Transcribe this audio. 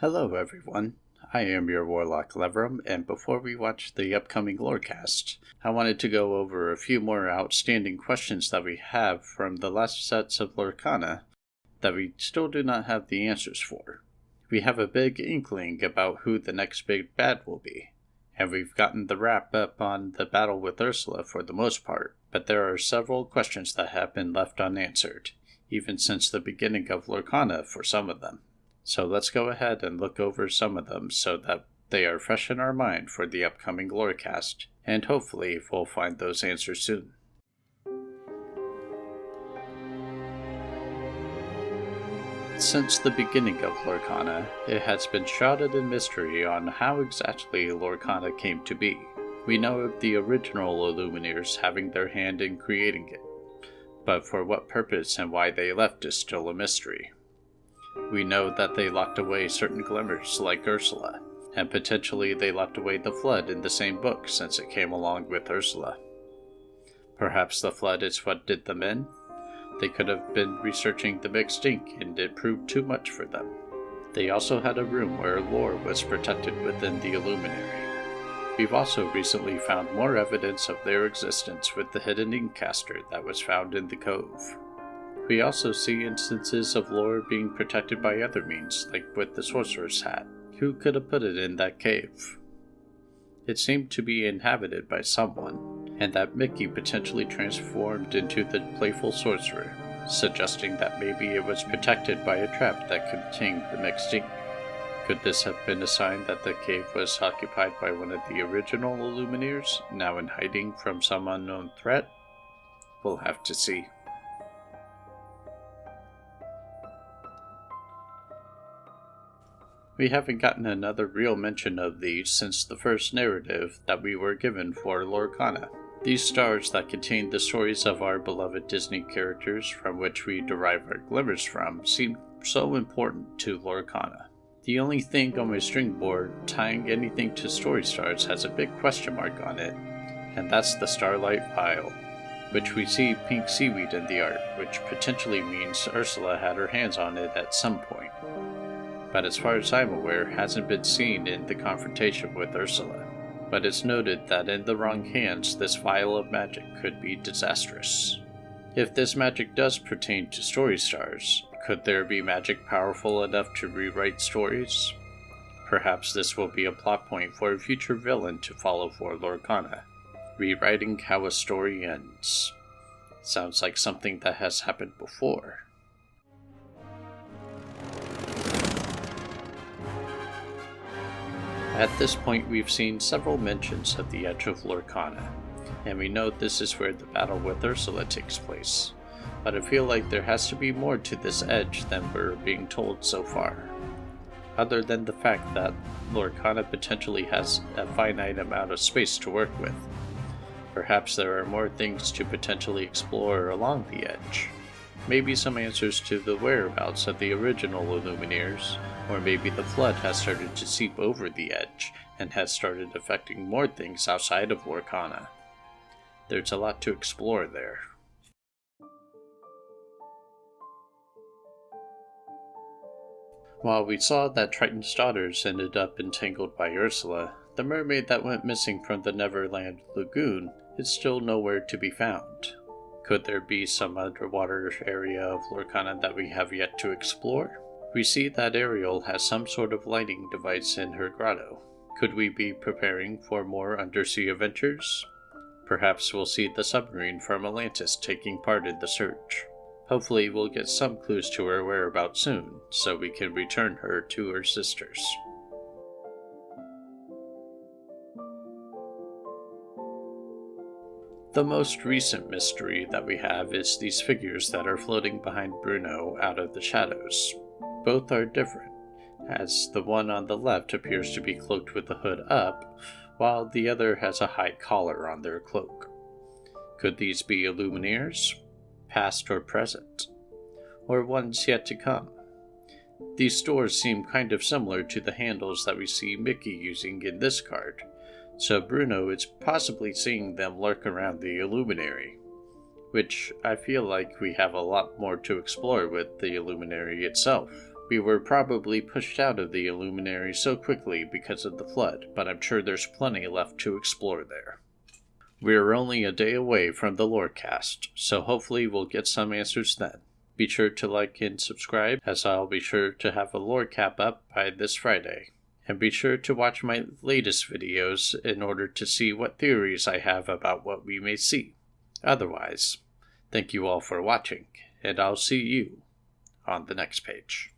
Hello everyone, I am your Warlock Leverum, and before we watch the upcoming Lorecast, I wanted to go over a few more outstanding questions that we have from the last sets of Lorcana that we still do not have the answers for. We have a big inkling about who the next big bad will be, and we've gotten the wrap up on the battle with Ursula for the most part, but there are several questions that have been left unanswered, even since the beginning of Lorcana for some of them. So let's go ahead and look over some of them so that they are fresh in our mind for the upcoming Lorecast, and hopefully we'll find those answers soon. Since the beginning of Lorcana, it has been shrouded in mystery on how exactly Lorcana came to be. We know of the original Illumineers having their hand in creating it, but for what purpose and why they left is still a mystery. We know that they locked away certain glimmers like Ursula, and potentially they locked away the Flood in the same book since it came along with Ursula. Perhaps the Flood is what did them in? They could have been researching the mixed ink and it proved too much for them. They also had a room where lore was protected within the Illuminary. We've also recently found more evidence of their existence with the hidden inkcaster that was found in the cove. We also see instances of lore being protected by other means, like with the sorcerer's hat. Who could have put it in that cave? It seemed to be inhabited by someone, and that Mickey potentially transformed into the playful sorcerer, suggesting that maybe it was protected by a trap that contained the mixed ink. Could this have been a sign that the cave was occupied by one of the original Illumineers, now in hiding from some unknown threat? We'll have to see. We haven't gotten another real mention of these since the first narrative that we were given for Lorcana. These stars that contain the stories of our beloved Disney characters from which we derive our glimmers from seem so important to Lorcana. The only thing on my string board tying anything to story stars has a big question mark on it, and that's the Starlight Vial, which we see pink seaweed in the art, which potentially means Ursula had her hands on it at some point. But as far as I'm aware, hasn't been seen in the confrontation with Ursula. But it's noted that in the wrong hands, this vial of magic could be disastrous. If this magic does pertain to story stars, could there be magic powerful enough to rewrite stories? Perhaps this will be a plot point for a future villain to follow for Lorcana. Rewriting how a story ends. Sounds like something that has happened before. At this point, we've seen several mentions of the Edge of Lorcana, and we know this is where the battle with Ursula takes place, but I feel like there has to be more to this edge than we're being told so far, other than the fact that Lorcana potentially has a finite amount of space to work with. Perhaps there are more things to potentially explore along the edge. Maybe some answers to the whereabouts of the original Illumineers, or maybe the Flood has started to seep over the edge and has started affecting more things outside of Lorcana. There's a lot to explore there. While we saw that Triton's daughters ended up entangled by Ursula, the mermaid that went missing from the Neverland Lagoon is still nowhere to be found. Could there be some underwater area of Lorcana that we have yet to explore? We see that Ariel has some sort of lighting device in her grotto. Could we be preparing for more undersea adventures? Perhaps we'll see the submarine from Atlantis taking part in the search. Hopefully we'll get some clues to her whereabouts soon, so we can return her to her sisters. The most recent mystery that we have is these figures that are floating behind Bruno out of the shadows. Both are different, as the one on the left appears to be cloaked with the hood up, while the other has a high collar on their cloak. Could these be Illumineers, past or present, or ones yet to come? These doors seem kind of similar to the handles that we see Mickey using in this card, so Bruno is possibly seeing them lurk around the Illuminary, which I feel like we have a lot more to explore with the Illuminary itself. We were probably pushed out of the Illumineer so quickly because of the flood, but I'm sure there's plenty left to explore there. We're only a day away from the Lorecast, so hopefully we'll get some answers then. Be sure to like and subscribe, as I'll be sure to have a lore cap up by this Friday. And be sure to watch my latest videos in order to see what theories I have about what we may see. Otherwise, thank you all for watching, and I'll see you on the next page.